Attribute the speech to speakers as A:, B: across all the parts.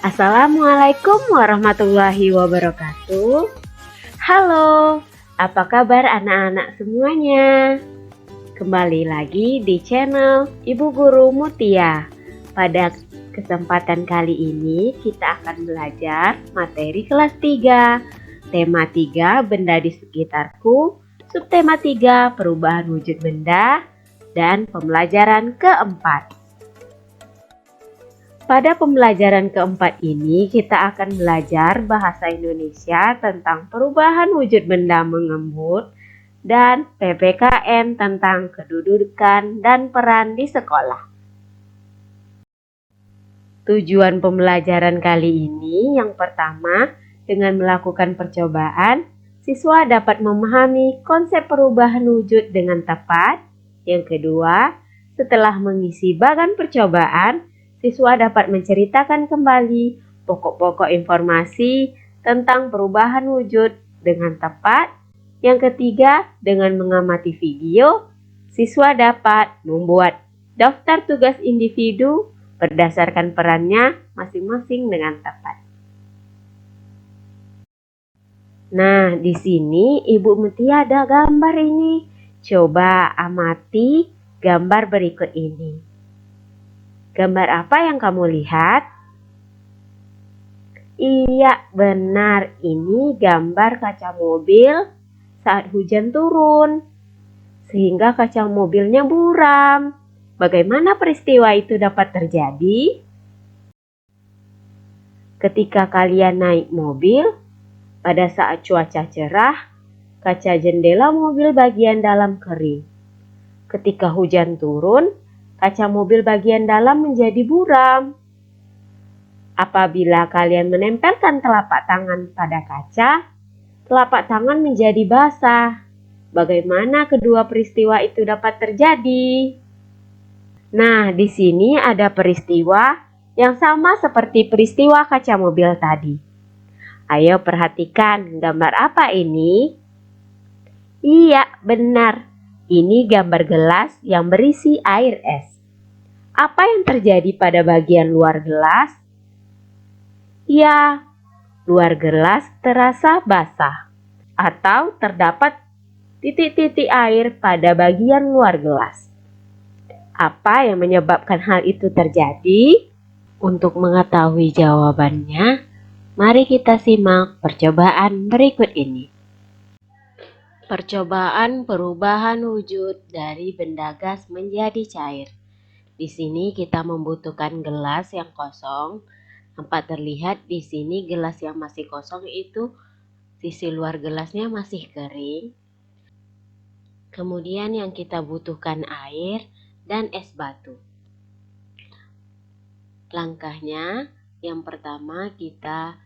A: Assalamualaikum warahmatullahi wabarakatuh. Halo, apa kabar anak-anak semuanya? Kembali lagi di channel Ibu Guru Mutia. Pada kesempatan kali ini kita akan belajar materi kelas 3. Tema 3 benda di sekitarku, subtema 3 perubahan wujud benda, dan pembelajaran keempat. Pada pembelajaran keempat ini kita akan belajar bahasa Indonesia tentang perubahan wujud benda mengembut dan PPKN tentang kedudukan dan peran di sekolah. Tujuan pembelajaran kali ini yang pertama, dengan melakukan percobaan, siswa dapat memahami konsep perubahan wujud dengan tepat. Yang kedua, setelah mengisi bagan percobaan, siswa dapat menceritakan kembali pokok-pokok informasi tentang perubahan wujud dengan tepat. Yang ketiga, dengan mengamati video, siswa dapat membuat daftar tugas individu berdasarkan perannya masing-masing dengan tepat. Nah, di sini Ibu Mutia ada gambar ini. Coba amati gambar berikut ini. Gambar apa yang kamu lihat? Iya, benar. Ini gambar kaca mobil saat hujan turun, sehingga kaca mobilnya buram. Bagaimana peristiwa itu dapat terjadi? Ketika kalian naik mobil, pada saat cuaca cerah, kaca jendela mobil bagian dalam kering. Ketika hujan turun, kaca mobil bagian dalam menjadi buram. Apabila kalian menempelkan telapak tangan pada kaca, telapak tangan menjadi basah. Bagaimana kedua peristiwa itu dapat terjadi? Nah, di sini ada peristiwa yang sama seperti peristiwa kaca mobil tadi. Ayo perhatikan gambar apa ini? Iya, benar. Ini gambar gelas yang berisi air es. Apa yang terjadi pada bagian luar gelas? Ya, luar gelas terasa basah atau terdapat titik-titik air pada bagian luar gelas. Apa yang menyebabkan hal itu terjadi? Untuk mengetahui jawabannya, mari kita simak percobaan berikut ini. Percobaan perubahan wujud dari benda gas menjadi cair. Di sini kita membutuhkan gelas yang kosong. Nampak terlihat di sini gelas yang masih kosong itu sisi luar gelasnya masih kering. Kemudian yang kita butuhkan air dan es batu. Langkahnya, yang pertama kita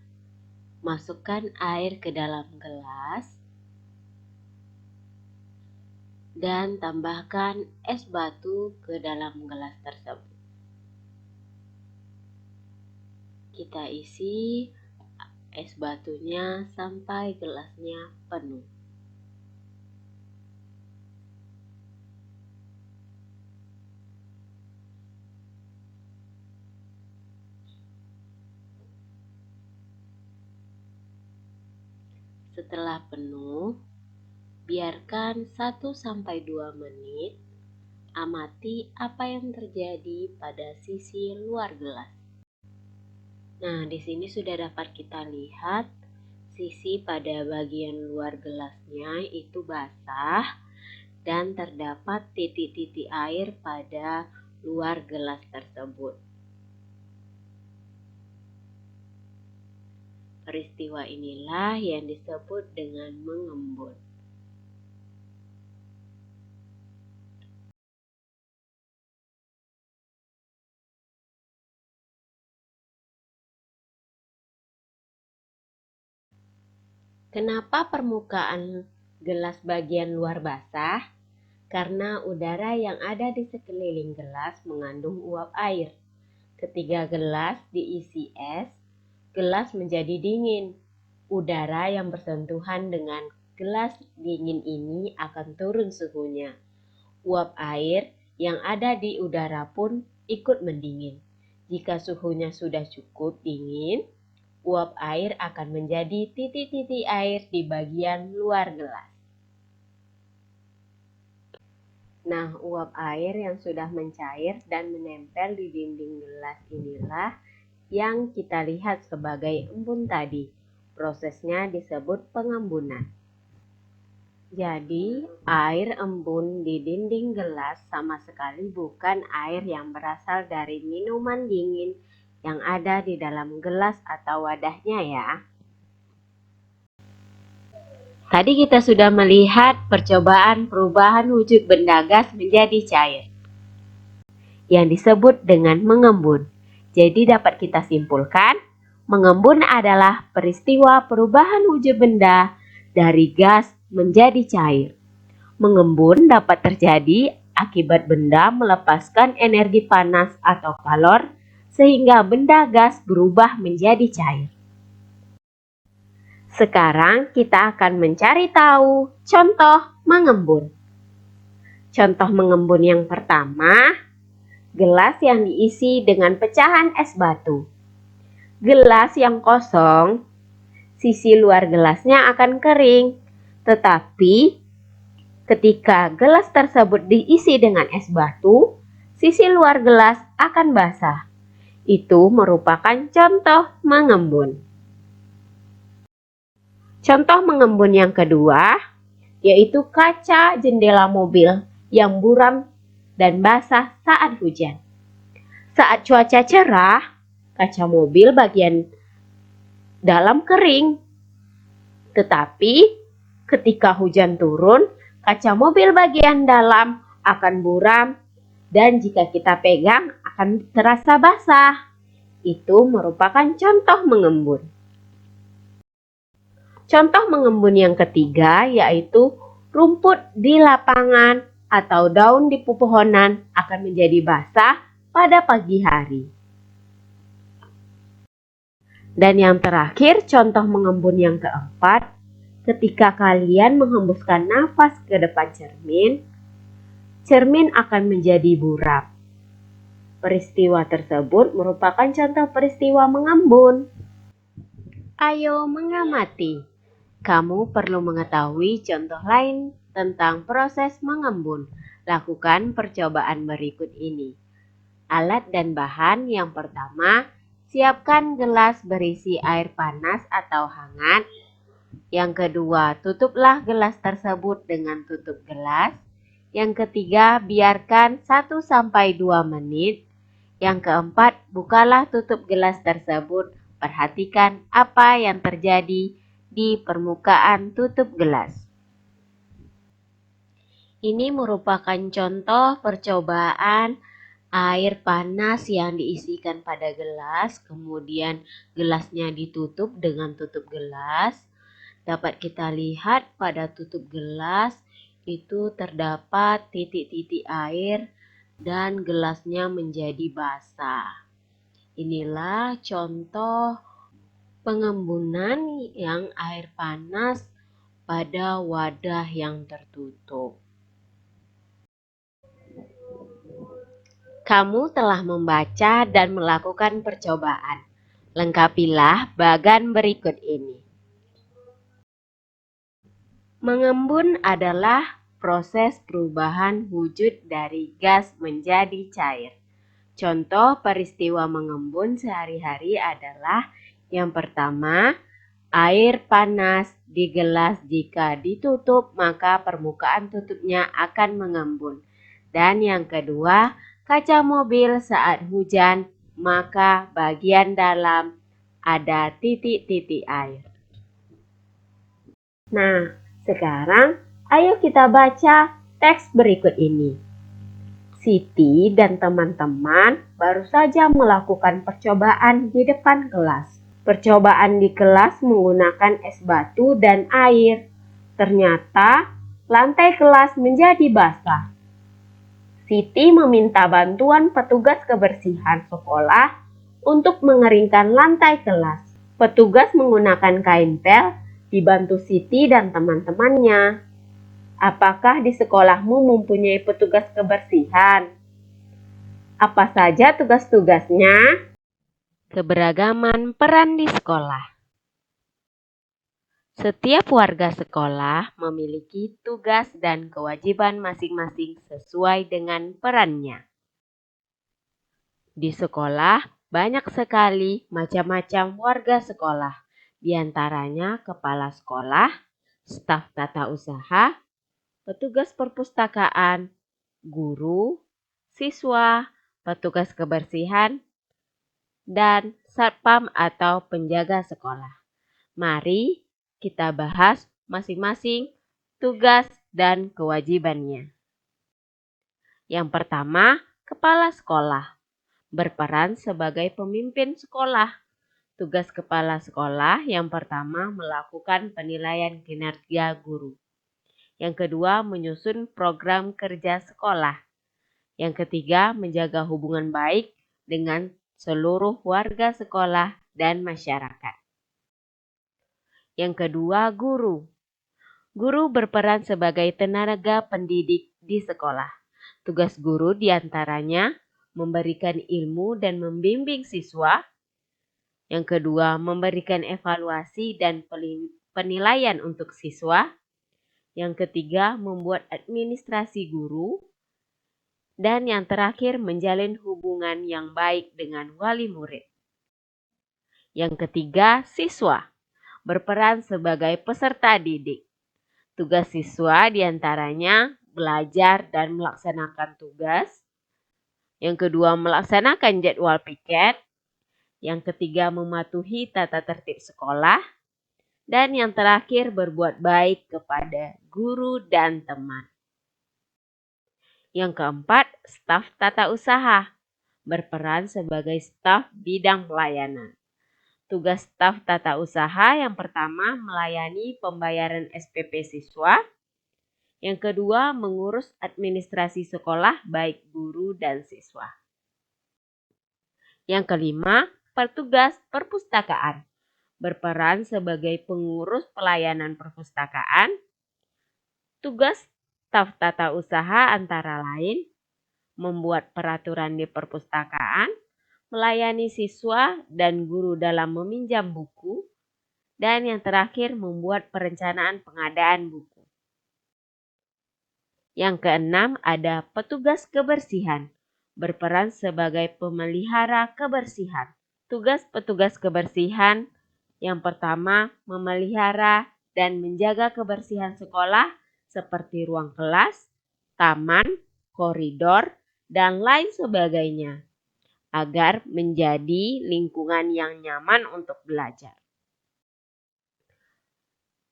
A: masukkan air ke dalam gelas dan tambahkan es batu ke dalam gelas tersebut. Kita isi es batunya sampai gelasnya penuh. Setelah penuh, biarkan 1-2 menit, amati apa yang terjadi pada sisi luar gelas. Nah, di sini sudah dapat kita lihat sisi pada bagian luar gelasnya itu basah dan terdapat titik-titik air pada luar gelas tersebut. Peristiwa inilah yang disebut dengan mengembut. Kenapa permukaan gelas bagian luar basah? Karena udara yang ada di sekeliling gelas mengandung uap air. Ketika gelas diisi es, gelas menjadi dingin. Udara yang bersentuhan dengan gelas dingin ini akan turun suhunya. Uap air yang ada di udara pun ikut mendingin. Jika suhunya sudah cukup dingin, uap air akan menjadi titik-titik air di bagian luar gelas. Nah, uap air yang sudah mencair dan menempel di dinding gelas inilah yang kita lihat sebagai embun tadi. Prosesnya disebut pengembunan. Jadi, air embun di dinding gelas sama sekali bukan air yang berasal dari minuman dingin yang ada di dalam gelas atau wadahnya ya. Tadi kita sudah melihat percobaan perubahan wujud benda gas menjadi cair yang disebut dengan mengembun. Jadi dapat kita simpulkan, mengembun adalah peristiwa perubahan wujud benda dari gas menjadi cair. Mengembun dapat terjadi akibat benda melepaskan energi panas atau kalor sehingga benda gas berubah menjadi cair. Sekarang kita akan mencari tahu contoh mengembun. Contoh mengembun yang pertama, gelas yang diisi dengan pecahan es batu. Gelas yang kosong, sisi luar gelasnya akan kering, tetapi ketika gelas tersebut diisi dengan es batu, sisi luar gelas akan basah. Itu merupakan contoh mengembun. Contoh mengembun yang kedua, yaitu kaca jendela mobil yang buram dan basah saat hujan. Saat cuaca cerah, kaca mobil bagian dalam kering. Tetapi ketika hujan turun, kaca mobil bagian dalam akan buram dan jika kita pegang akan terasa basah. Itu merupakan contoh mengembun. Contoh mengembun yang ketiga yaitu rumput di lapangan atau daun di pepohonan akan menjadi basah pada pagi hari. Dan yang terakhir, contoh mengembun yang keempat, ketika kalian menghembuskan nafas ke depan cermin, cermin akan menjadi buram. Peristiwa tersebut merupakan contoh peristiwa mengembun. Ayo mengamati. Kamu perlu mengetahui contoh lain tentang proses mengembun. Lakukan percobaan berikut ini. Alat dan bahan yang pertama, siapkan gelas berisi air panas atau hangat. Yang kedua, tutuplah gelas tersebut dengan tutup gelas. Yang ketiga, biarkan 1-2 menit. Yang keempat, bukalah tutup gelas tersebut. Perhatikan apa yang terjadi di permukaan tutup gelas. Ini merupakan contoh percobaan air panas yang diisikan pada gelas, kemudian gelasnya ditutup dengan tutup gelas. Dapat kita lihat pada tutup gelas itu terdapat titik-titik air dan gelasnya menjadi basah. Inilah contoh pengembunan yang air panas pada wadah yang tertutup. Kamu telah membaca dan melakukan percobaan. Lengkapilah bagan berikut ini. Mengembun adalah proses perubahan wujud dari gas menjadi cair. Contoh peristiwa mengembun sehari-hari adalah yang pertama, air panas di gelas jika ditutup maka permukaan tutupnya akan mengembun. Dan yang kedua, kaca mobil saat hujan maka bagian dalam ada titik-titik air. Nah, sekarang ayo kita baca teks berikut ini. Siti dan teman-teman baru saja melakukan percobaan di depan kelas. Percobaan di kelas menggunakan es batu dan air. Ternyata lantai kelas menjadi basah. Siti meminta bantuan petugas kebersihan sekolah untuk mengeringkan lantai kelas. Petugas menggunakan kain pel dibantu Siti dan teman-temannya. Apakah di sekolahmu mempunyai petugas kebersihan? Apa saja tugas-tugasnya? Keberagaman peran di sekolah. Setiap warga sekolah memiliki tugas dan kewajiban masing-masing sesuai dengan perannya. Di sekolah, banyak sekali macam-macam warga sekolah, di antaranya kepala sekolah, staf tata usaha, petugas perpustakaan, guru, siswa, petugas kebersihan, dan satpam atau penjaga sekolah. Mari kita bahas masing-masing tugas dan kewajibannya. Yang pertama, kepala sekolah berperan sebagai pemimpin sekolah. Tugas kepala sekolah yang pertama melakukan penilaian kinerja guru. Yang kedua, menyusun program kerja sekolah. Yang ketiga, menjaga hubungan baik dengan seluruh warga sekolah dan masyarakat. Yang kedua, guru. Guru berperan sebagai tenaga pendidik di sekolah. Tugas guru diantaranya memberikan ilmu dan membimbing siswa. Yang kedua, memberikan evaluasi dan penilaian untuk siswa. Yang ketiga, membuat administrasi guru. Dan yang terakhir, menjalin hubungan yang baik dengan wali murid. Yang ketiga, siswa berperan sebagai peserta didik. Tugas siswa diantaranya belajar dan melaksanakan tugas. Yang kedua, melaksanakan jadwal piket. Yang ketiga, mematuhi tata tertib sekolah. Dan yang terakhir, berbuat baik kepada guru dan teman. Yang keempat, staf tata usaha berperan sebagai staf bidang pelayanan. Tugas staf tata usaha yang pertama melayani pembayaran SPP siswa. Yang kedua, mengurus administrasi sekolah baik guru dan siswa. Yang kelima, petugas perpustakaan berperan sebagai pengurus pelayanan perpustakaan. Tugas staf tata usaha antara lain membuat peraturan di perpustakaan, melayani siswa dan guru dalam meminjam buku, dan yang terakhir membuat perencanaan pengadaan buku. Yang keenam ada petugas kebersihan, berperan sebagai pemelihara kebersihan. Tugas petugas kebersihan yang pertama memelihara dan menjaga kebersihan sekolah seperti ruang kelas, taman, koridor, dan lain sebagainya, agar menjadi lingkungan yang nyaman untuk belajar.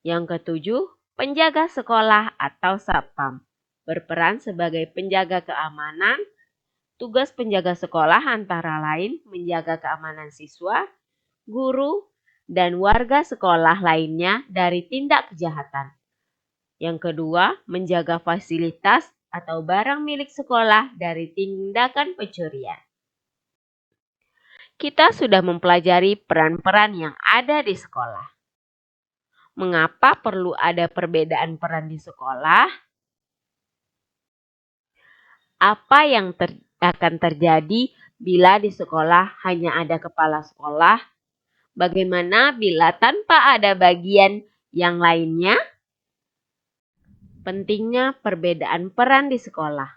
A: Yang ketujuh, penjaga sekolah atau satpam berperan sebagai penjaga keamanan. Tugas penjaga sekolah antara lain menjaga keamanan siswa, guru, dan warga sekolah lainnya dari tindak kejahatan. Yang kedua, menjaga fasilitas atau barang milik sekolah dari tindakan pencurian. Kita sudah mempelajari peran-peran yang ada di sekolah. Mengapa perlu ada perbedaan peran di sekolah? Apa yang akan terjadi bila di sekolah hanya ada kepala sekolah? Bagaimana bila tanpa ada bagian yang lainnya? Pentingnya perbedaan peran di sekolah.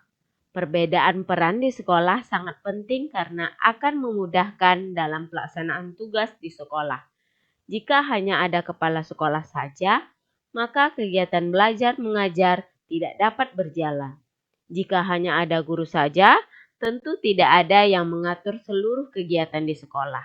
A: Perbedaan peran di sekolah sangat penting karena akan memudahkan dalam pelaksanaan tugas di sekolah. Jika hanya ada kepala sekolah saja, maka kegiatan belajar mengajar tidak dapat berjalan. Jika hanya ada guru saja, tentu tidak ada yang mengatur seluruh kegiatan di sekolah.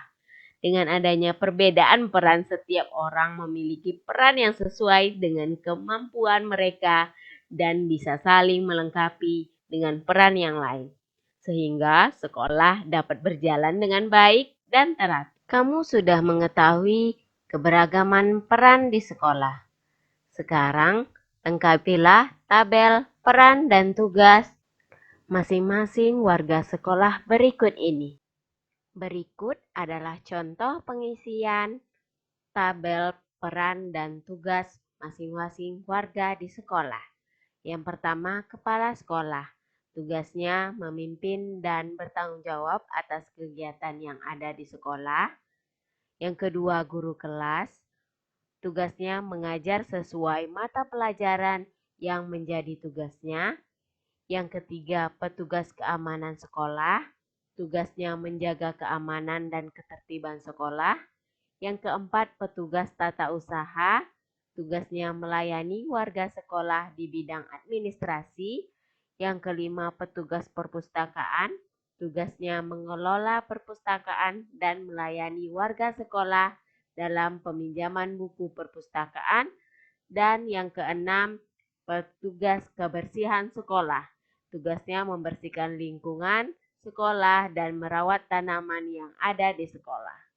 A: Dengan adanya perbedaan peran, setiap orang memiliki peran yang sesuai dengan kemampuan mereka dan bisa saling melengkapi dengan peran yang lain, sehingga sekolah dapat berjalan dengan baik dan teratur. Kamu sudah mengetahui keberagaman peran di sekolah. Sekarang, lengkapilah tabel peran dan tugas masing-masing warga sekolah berikut ini. Berikut adalah contoh pengisian tabel peran dan tugas masing-masing warga di sekolah. Yang pertama, kepala sekolah. Tugasnya memimpin dan bertanggung jawab atas kegiatan yang ada di sekolah. Yang kedua, guru kelas. Tugasnya mengajar sesuai mata pelajaran yang menjadi tugasnya. Yang ketiga, petugas keamanan sekolah. Tugasnya menjaga keamanan dan ketertiban sekolah. Yang keempat, petugas tata usaha. Tugasnya melayani warga sekolah di bidang administrasi. Yang kelima, petugas perpustakaan. Tugasnya mengelola perpustakaan dan melayani warga sekolah dalam peminjaman buku perpustakaan. Dan yang keenam, petugas kebersihan sekolah. Tugasnya membersihkan lingkungan sekolah dan merawat tanaman yang ada di sekolah.